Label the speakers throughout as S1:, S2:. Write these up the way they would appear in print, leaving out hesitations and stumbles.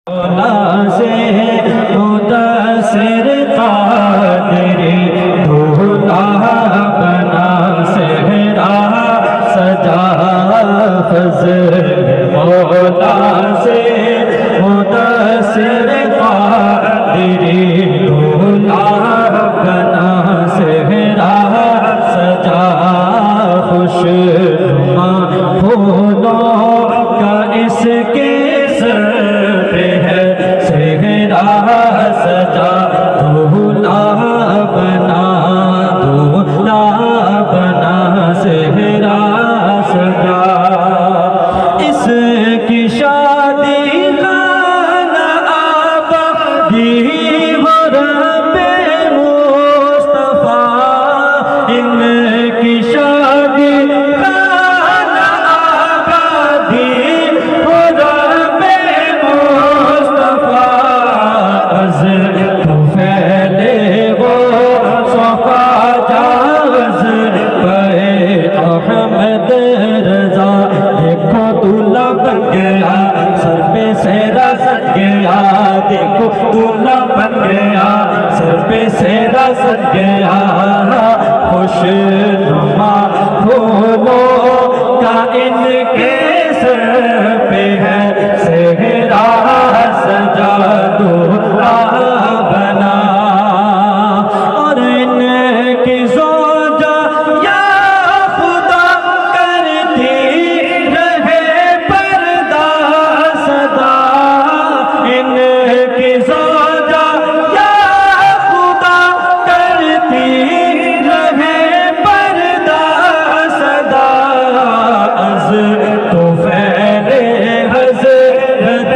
S1: سے مدثر قادری دھولا بنا صحرا سجا فضل مولا سے مدثر قادری دھولا بنا صحرا سجا خوشنما پھولوں کا اس کے سر پہ ہے صحرا سجا دھولا بنا صحرا سجا اس کی شادی خانہ آبادی ہو رب مصطفیٰ ان کی شادی خانہ آبادی ہو رب مصطفیٰ از تو پھیلے وہ صفا جاوز پہ احمد رضا دیکھو دولہا بن گیا سر پہ سہرا سج گیا دیکھو دولہا بن گیا سر پہ سہرا سج گیا خوشنما پھولوں کا ان کے سر پہ ہے صحرا سجا دولہا بنا اور ان کی زوجہ یا خدا کرتی رہے پردہ صدا ان کی زوجہ یا خدا کرتی رہے پردہ صدا از تو فیلے حضرت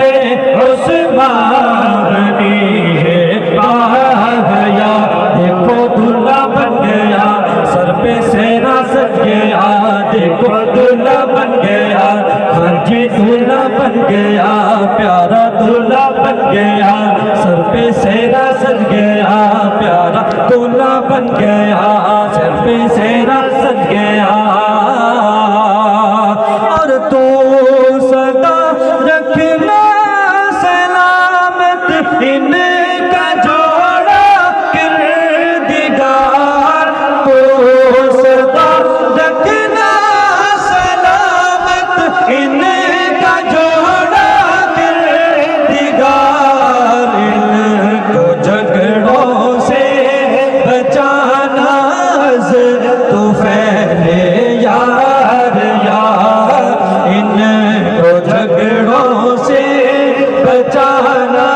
S1: عثمان بنی ہے گیا دیکھو دولہا بن گیا سر پہ سہرا سج گیا دیکھو دولہا بن گیا ہاں جی دولہا بن گیا پیارا دولہا بن گیا سر پہ سہرا سج گیا پیارا دولہا بن گیا سر پہ سہرا سج گیا اور تو صدا رکھنا سلامت ان کا جوڑا کردگار تو صدا رکھنا سلامت ان کا جوڑا کردگار ان کو جھگڑوں سے بچانا تو پھیلے یار یار ان کو جھگڑوں سے بچانا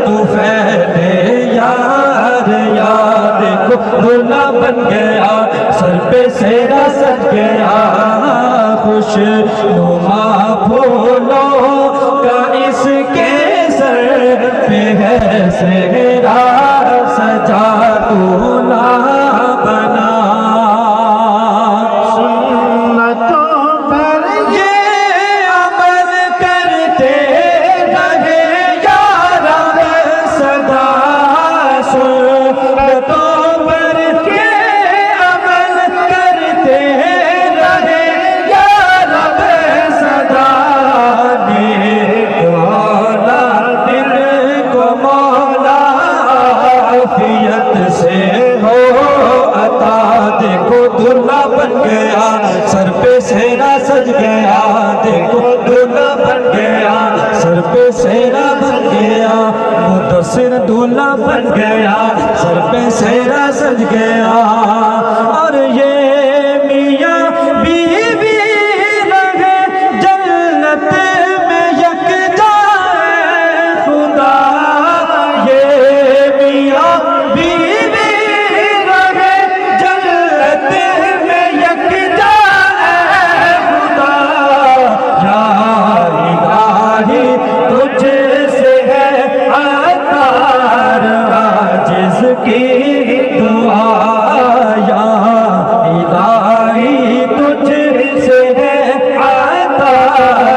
S1: تو پھیلے یار یار دیکھو دولہا بن گیا سر پہ سہرا سج گیا خوشنما پھولوں کا اس کے سر پہ ہے صحرا سجا دولہا بنا سنتوں پر یہ عمل کرتے رہے یاران صدا سنتوں پر یہ عمل کرتے رہے یاران صدا نیک اولاد دل کو مولا عافیت سے ہو عطا دیکھو دولہا بن گیا سر پہ سہرا سج گیا دیکھو دولہا بن گیا سر پہ سہرا بن گیا مدثر دولہا بن گیا سر پہ سہرا سج گیا اور یہ میاں بیوی رہے جنت میں یکجا خدا یہ میاں بیوی رہے جنت میں یکجا خدا یا الہی تجھ سے ہے عطار عاجز کی دعا یا الہی تجھ سے ہے عطار